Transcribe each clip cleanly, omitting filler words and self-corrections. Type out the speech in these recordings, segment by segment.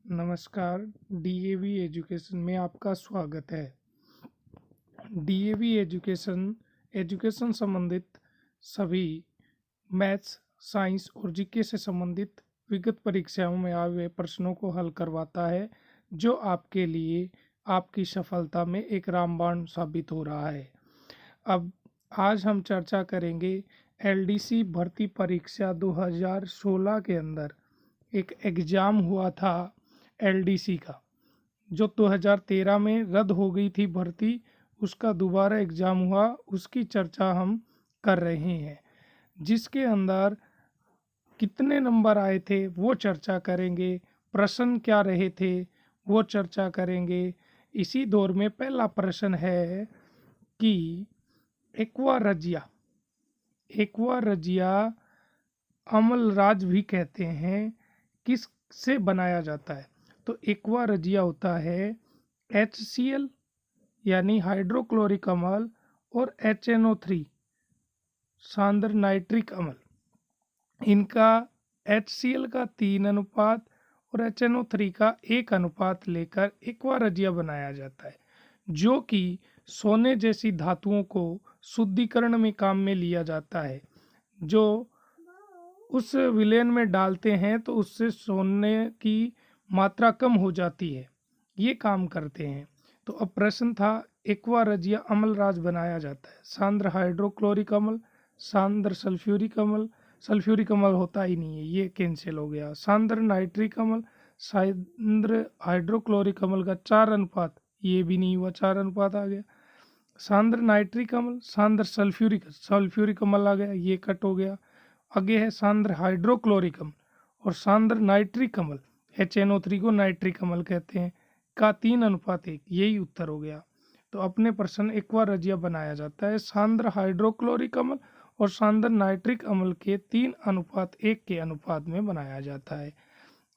नमस्कार। DAV education में आपका स्वागत है। डीएवी एजुकेशन एजुकेशन संबंधित सभी मैथ्स, साइंस और जीके से संबंधित विगत परीक्षाओं में आए हुए प्रश्नों को हल करवाता है, जो आपके लिए आपकी सफलता में एक रामबाण साबित हो रहा है। अब आज हम चर्चा करेंगे एलडीसी भर्ती परीक्षा 2016 के अंदर एक एग्ज़ाम हुआ था एलडीसी का, जो 2013 में रद्द हो गई थी भर्ती। उसका दोबारा एग्ज़ाम हुआ, उसकी चर्चा हम कर रहे हैं। जिसके अंदर कितने नंबर आए थे वो चर्चा करेंगे, प्रश्न क्या रहे थे वो चर्चा करेंगे। इसी दौर में पहला प्रश्न है कि एक्वा रजिया एक्वा रजिया अमलराज भी कहते हैं, किस से बनाया जाता है? तो एक्वा रजिया होता है HCl यानी हाइड्रोक्लोरिक अम्ल और HNO3 सांद्र नाइट्रिक अम्ल। इनका HCl का 3 अनुपात और HNO3 का 1 अनुपात लेकर एक्वा रजिया बनाया जाता है, जो कि सोने जैसी धातुओं को शुद्धिकरण में काम में लिया जाता है। जो उस विलयन में डालते हैं तो उससे सोने की मात्रा कम हो जाती है, ये काम करते हैं। तो अब प्रश्न था, एक्वा रजिया अम्लराज बनाया जाता है सांद्र हाइड्रोक्लोरिक अम्ल, सांद्र सल्फ्यूरिक अम्ल होता ही नहीं है, ये कैंसिल हो गया। सांद्र नाइट्रिक अम्ल, सांद्र हाइड्रोक्लोरिक अम्ल का 4 अनुपात, ये भी नहीं हुआ, 4 अनुपात आ गया। सांद्र नाइट्रिक अम्ल, सांद्र सल्फ्यूरिक अम्ल आ गया, ये कट हो गया। आगे है सांद्र हाइड्रोक्लोरिक अम्ल और सांद्र नाइट्रिक अम्ल, HNO3 को नाइट्रिक अम्ल कहते हैं, का 3 अनुपात 1, यही उत्तर हो गया। तो अपने प्रश्न एक्वा रजिया बनाया जाता है सांद्र हाइड्रोक्लोरिक अम्ल और सांद्र नाइट्रिक अम्ल के 3 अनुपात 1 के अनुपात में बनाया जाता है।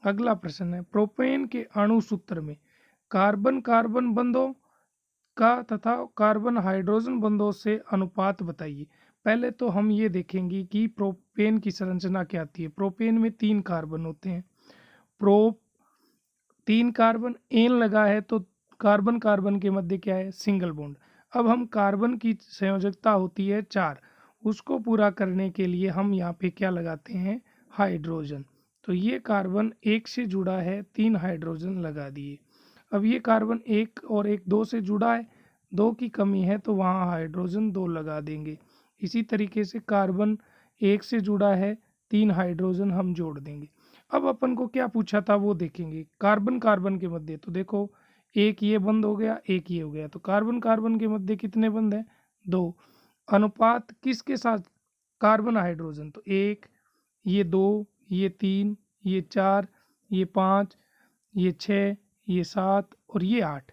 अगला प्रश्न है, प्रोपेन के अणु सूत्र में कार्बन कार्बन बंधों का तथा कार्बन हाइड्रोजन बंधों से अनुपात बताइए। पहले तो हम ये देखेंगे कि प्रोपेन की संरचना क्या आती है। प्रोपेन में 3 कार्बन होते हैं। प्रो 3 कार्बन, एन लगा है तो कार्बन कार्बन के मध्य क्या है? Single bond. अब हम कार्बन की संयोजकता होती है 4, उसको पूरा करने के लिए हम यहाँ पे क्या लगाते हैं? हाइड्रोजन। तो ये कार्बन 1 से जुड़ा है, 3 हाइड्रोजन लगा दिए। अब ये कार्बन 1 और 1 2 से जुड़ा है, 2 की कमी है तो वहाँ हाइड्रोजन 2 लगा देंगे। इसी तरीके से कार्बन 1 से जुड़ा है, 3 हाइड्रोजन हम जोड़ देंगे। अब अपन को क्या पूछा था वो देखेंगे। कार्बन कार्बन के मध्य, तो देखो एक ये बंद हो गया, एक ये हो गया, तो कार्बन कार्बन के मध्य कितने बंद हैं? 2। अनुपात किसके साथ? कार्बन हाइड्रोजन, तो 1, ये 2, ये 3, ये 4, ये 5, ये 6, ये 7 और ये 8।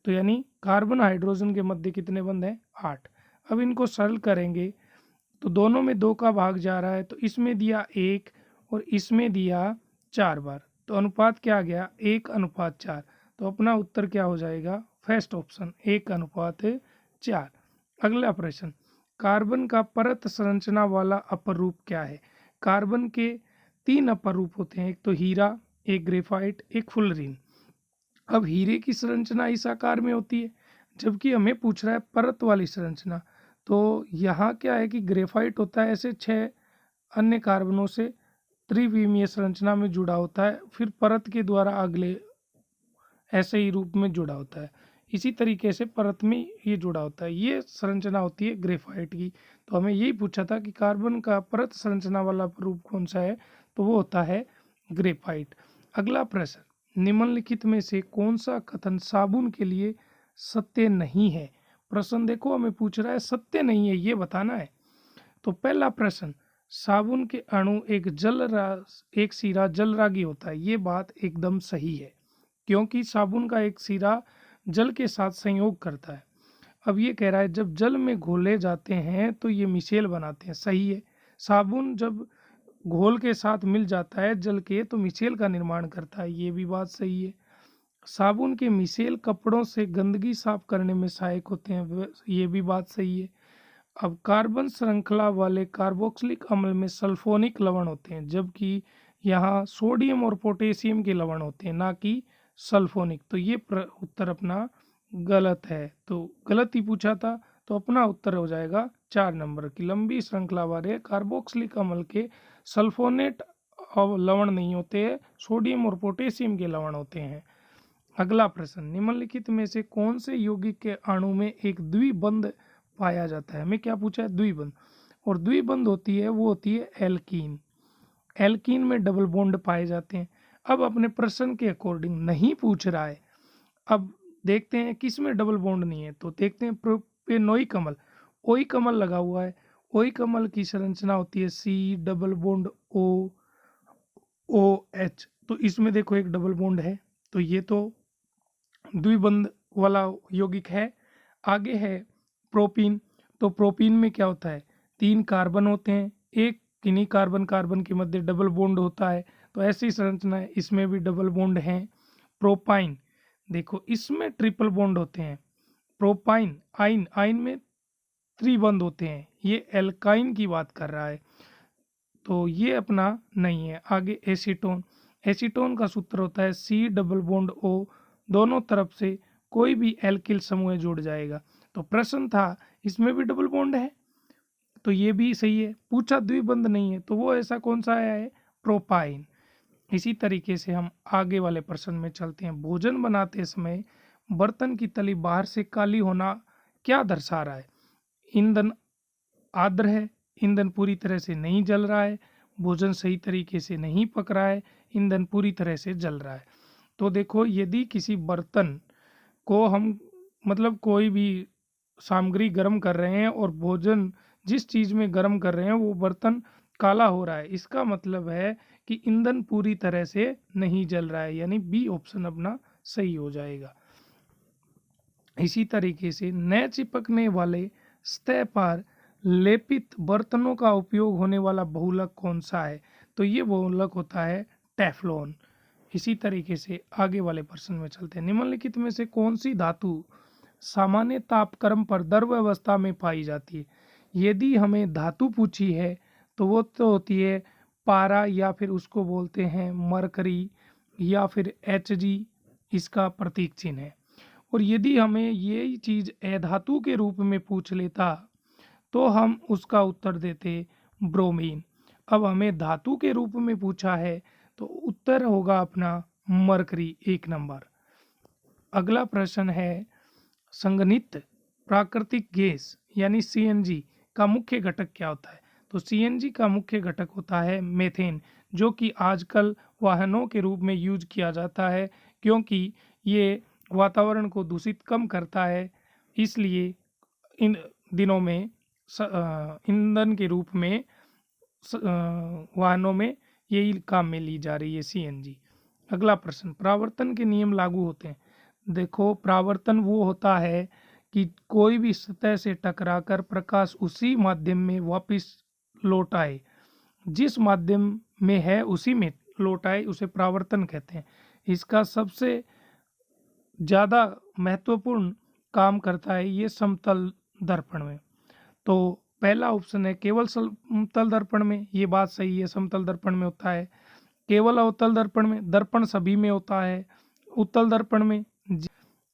तो यानी कार्बन हाइड्रोजन के मध्य कितने बंद हैं? 8। अब इनको सरल करेंगे तो दोनों में 2 का भाग जा रहा है, तो इसमें दिया 1 और इसमें दिया 4 बार, तो अनुपात क्या आ गया? 1 अनुपात 4। तो अपना उत्तर क्या हो जाएगा? फर्स्ट ऑप्शन, 1 अनुपात 4। अगला प्रश्न, कार्बन का परत संरचना वाला अपर रूप क्या है? कार्बन के 3 अपर रूप होते हैं, एक तो हीरा, एक ग्रेफाइट, एक फुलरीन। अब हीरे की संरचना इस आकार में होती है, जबकि हमें पूछ रहा है परत वाली संरचना। तो यहाँ क्या है कि ग्रेफाइट होता है ऐसे 6 अन्य कार्बनों से त्रिविमीय संरचना में जुड़ा होता है, फिर परत के द्वारा अगले ऐसे ही रूप में जुड़ा होता है। इसी तरीके से परत में ये जुड़ा होता है, ये संरचना होती है ग्रेफाइट की। तो हमें यही पूछा था कि कार्बन का परत संरचना वाला रूप कौन सा है, तो वो होता है ग्रेफाइट। अगला प्रश्न, निम्नलिखित में से कौन सा कथन साबुन के लिए सत्य नहीं है? प्रश्न देखो, हमें पूछ रहा है सत्य नहीं है, ये बताना है। तो पहला प्रश्न, साबुन के अणु एक सिरा जलरागी होता है, ये बात एकदम सही है, क्योंकि साबुन का एक सिरा जल के साथ संयोग करता है। अब ये कह रहा है जब जल में घोले जाते हैं तो ये मिसेल बनाते हैं, सही है। साबुन जब घोल के साथ मिल जाता है जल के तो मिसेल का निर्माण करता है, ये भी बात सही है। साबुन के मिसेल कपड़ों से गंदगी साफ करने में सहायक होते हैं, ये भी बात सही है। अब कार्बन श्रृंखला वाले कार्बोक्सिलिक अम्ल में सल्फोनिक लवण होते हैं, जबकि यहाँ सोडियम और पोटेशियम के लवण होते हैं, ना कि सल्फोनिक। तो ये उत्तर अपना गलत है। तो गलत ही पूछा था, तो अपना उत्तर हो जाएगा 4 नंबर की। लंबी श्रृंखला वाले कार्बोक्सिलिक अम्ल के सल्फोनेट लवण नहीं होते हैं, सोडियम और पोटेशियम के लवण होते हैं। अगला प्रश्न, निम्नलिखित में से कौन से यौगिक के अणु में एक द्विबंध पाया जाता है? हमें क्या पूछा है? द्विबंध। और द्विबंध होती है वो होती है एल्कीन। एल्कीन में डबल बॉन्ड पाए जाते हैं। अब अपने प्रश्न के अकॉर्डिंग नहीं पूछ रहा है। अब देखते हैं किस में डबल बॉन्ड नहीं है, तो देखते हैं प्रोपेनोइक कमल, ओई कमल लगा हुआ है। ओई कमल की संरचना होती है C double bond O O H. तो इसमें देखो एक डबल बॉन्ड है, तो ये तो द्विबंध वाला यौगिक है। आगे है प्रोपीन। तो प्रोपीन में क्या होता है? 3 कार्बन होते हैं, एक किन्हीं कार्बन कार्बन के मध्य डबल बॉन्ड होता है। तो ऐसी संरचना है, इसमें भी डबल बॉन्ड है। प्रोपाइन, देखो इसमें ट्रिपल बॉन्ड होते हैं। प्रोपाइन आइन, आइन में त्रिबंध होते हैं। ये एल्काइन की बात कर रहा है, तो ये अपना नहीं है। आगे एसीटोन, एसीटोन का सूत्र होता है सी डबल बॉन्ड ओ, दोनों तरफ से कोई भी एल्किल समूह जुड़ जाएगा। तो प्रश्न था इसमें भी डबल बॉन्ड है, तो ये भी सही है। पूछा द्विबंध नहीं है, तो वो ऐसा कौन सा आया है? प्रोपाइन। इसी तरीके से हम आगे वाले प्रश्न में चलते हैं। भोजन बनाते समय बर्तन की तली बाहर से काली होना क्या दर्शा रहा है? ईंधन आर्द्र है, ईंधन पूरी तरह से नहीं जल रहा है, भोजन सही तरीके से नहीं पक रहा है, ईंधन पूरी तरह से जल रहा है। तो देखो यदि किसी बर्तन को हम मतलब कोई भी सामग्री गर्म कर रहे हैं और भोजन जिस चीज़ में गर्म कर रहे हैं वो बर्तन काला हो रहा है, इसका मतलब है कि ईंधन पूरी तरह से नहीं जल रहा है, यानी बी ऑप्शन अपना सही हो जाएगा। इसी तरीके से न चिपकने वाले सतह पर लेपित बर्तनों का उपयोग होने वाला बहुलक कौन सा है? तो ये बहुलक होता है टेफ्लॉन। इसी तरीके से आगे वाले प्रश्न में चलते हैं। निम्नलिखित में से कौन सी धातु सामान्य तापक्रम पर द्रव अवस्था में पाई जाती है? यदि हमें धातु पूछी है तो वो तो होती है पारा, या फिर उसको बोलते हैं मरकरी, या फिर Hg इसका प्रतीक चिन्ह है। और यदि हमें ये चीज़ अधातु के रूप में पूछ लेता तो हम उसका उत्तर देते ब्रोमीन। अब हमें धातु के रूप में पूछा है तो उत्तर होगा अपना मरकरी, 1 नंबर। अगला प्रश्न है, संघनित प्राकृतिक गैस यानी सीएनजी का मुख्य घटक क्या होता है? तो सीएनजी का मुख्य घटक होता है मेथेन, जो कि आजकल वाहनों के रूप में यूज किया जाता है, क्योंकि ये वातावरण को दूषित कम करता है। इसलिए इन दिनों में ईंधन के रूप में वाहनों में यही काम में ली जा रही है सीएनजी। अगला प्रश्न, परावर्तन के नियम लागू होते हैं? देखो परावर्तन वो होता है कि कोई भी सतह से टकराकर प्रकाश उसी माध्यम में वापस लौट आए, जिस माध्यम में है उसी में लौट आए, उसे परावर्तन कहते हैं। इसका सबसे ज़्यादा महत्वपूर्ण काम करता है ये समतल दर्पण में। तो पहला ऑप्शन है केवल समतल दर्पण में, ये बात सही है, समतल दर्पण में होता है। केवल अवतल दर्पण में, दर्पण सभी में होता है। उत्तल दर्पण में।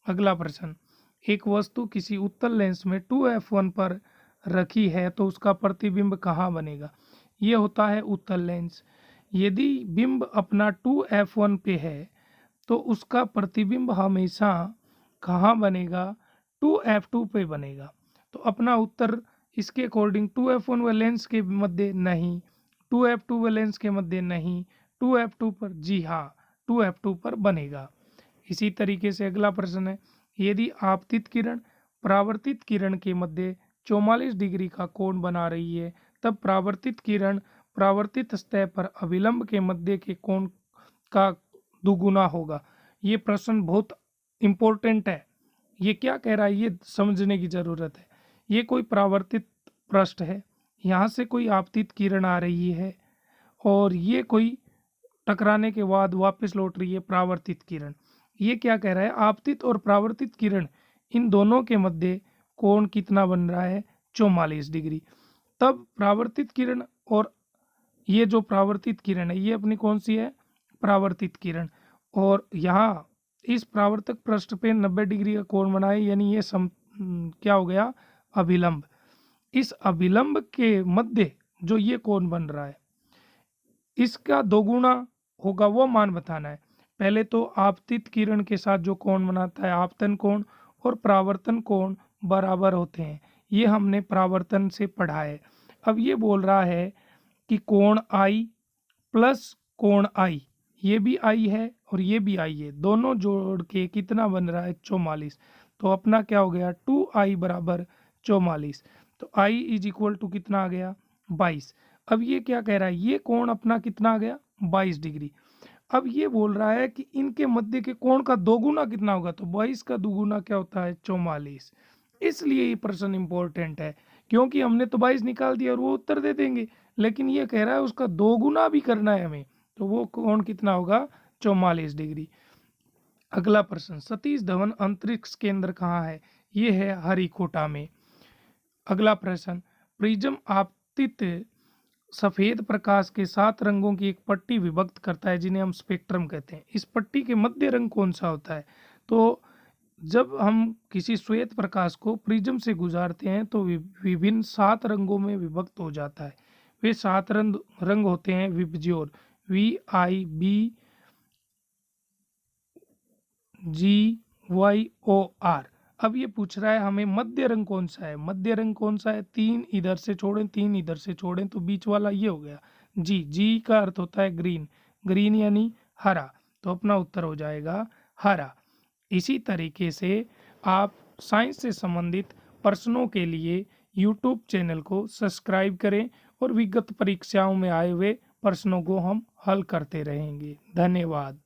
अगला प्रश्न, एक वस्तु किसी उत्तल लेंस में 2f1 पर रखी है तो उसका प्रतिबिंब कहाँ बनेगा? ये होता है उत्तल लेंस। यदि बिंब अपना 2f1 पे है तो उसका प्रतिबिंब हमेशा कहाँ बनेगा? 2f2 पे बनेगा। तो अपना उत्तर इसके अकॉर्डिंग 2f1 व लेंस के मध्य नहीं, 2f2 व लेंस के मध्य नहीं, 2f2 पर, जी हाँ 2f2 पर बनेगा। इसी तरीके से अगला प्रश्न है, यदि आपतित किरण परावर्तित किरण के मध्य 44 डिग्री का कोण बना रही है, तब परावर्तित किरण परावर्तित सतह पर अभिलंब के मध्य के कोण का दुगुना होगा। ये प्रश्न बहुत इम्पोर्टेंट है। ये क्या कह रहा है ये समझने की जरूरत है। ये कोई परावर्तित पृष्ठ है, यहाँ से कोई आपतित किरण आ रही है और ये कोई टकराने के बाद वापस लौट रही है परावर्तित किरण। ये क्या कह रहा है? आपतित और परावर्तित किरण इन दोनों के मध्य कोण कितना बन रहा है? 44 डिग्री। तब परावर्तित किरण और ये जो परावर्तित किरण है ये अपनी कौन सी है, परावर्तित किरण। और यहाँ इस परावर्तक पृष्ठ पे 90 डिग्री का कोण बनाए, यानी ये क्या हो गया, अभिलंब। इस अभिलंब के मध्य जो ये कोण बन रहा है इसका दोगुना होगा वो मान बताना है। पहले तो आपतित किरण के साथ जो कोण बनाता है आपतन कोण और परावर्तन कोण बराबर होते हैं, ये हमने परावर्तन से पढ़ा है। अब ये बोल रहा है कि कोण आई प्लस कोण आई, ये भी आई है और ये भी आई है, दोनों जोड़ के कितना बन रहा है, 44। तो अपना क्या हो गया, 2i बराबर 44। तो i इज इक्वल टू कितना आ गया, 22। अब ये क्या कह रहा है, ये कोण अपना कितना आ गया, 22 डिग्री। अब ये बोल रहा है कि इनके मध्य के कोण का दोगुना कितना होगा, तो 22 का दोगुना क्या होता है, 44। इसलिए ये प्रश्न इंपॉर्टेंट है, क्योंकि हमने तो 22 निकाल दिया और वो उत्तर दे देंगे, लेकिन ये कह रहा है उसका दोगुना भी करना है हमें, तो वो कोण कितना होगा, 44 डिग्री। अगला प्रश्न, सतीश धवन अंतरिक्ष केंद्र कहाँ है, ये है हरिकोटा में। अगला प्रश्न, प्रिज्म आपतित सफेद प्रकाश के 7 रंगों की एक पट्टी विभक्त करता है जिन्हें हम स्पेक्ट्रम कहते हैं। इस पट्टी के मध्य रंग कौन सा होता है, तो जब हम किसी श्वेत प्रकाश को प्रिज्म से गुजारते हैं तो विभिन्न 7 रंगों में विभक्त हो जाता है। वे 7 रंग होते हैं विबज्योर, VIBGYOR। अब ये पूछ रहा है हमें मध्य रंग कौन सा है, मध्य रंग कौन सा है, 3 इधर से छोड़ें 3 इधर से छोड़ें तो बीच वाला ये हो गया जी का अर्थ होता है ग्रीन, ग्रीन यानी हरा, तो अपना उत्तर हो जाएगा हरा। इसी तरीके से आप साइंस से संबंधित प्रश्नों के लिए यूट्यूब चैनल को सब्सक्राइब करें और विगत परीक्षाओं में आए हुए प्रश्नों को हम हल करते रहेंगे। धन्यवाद।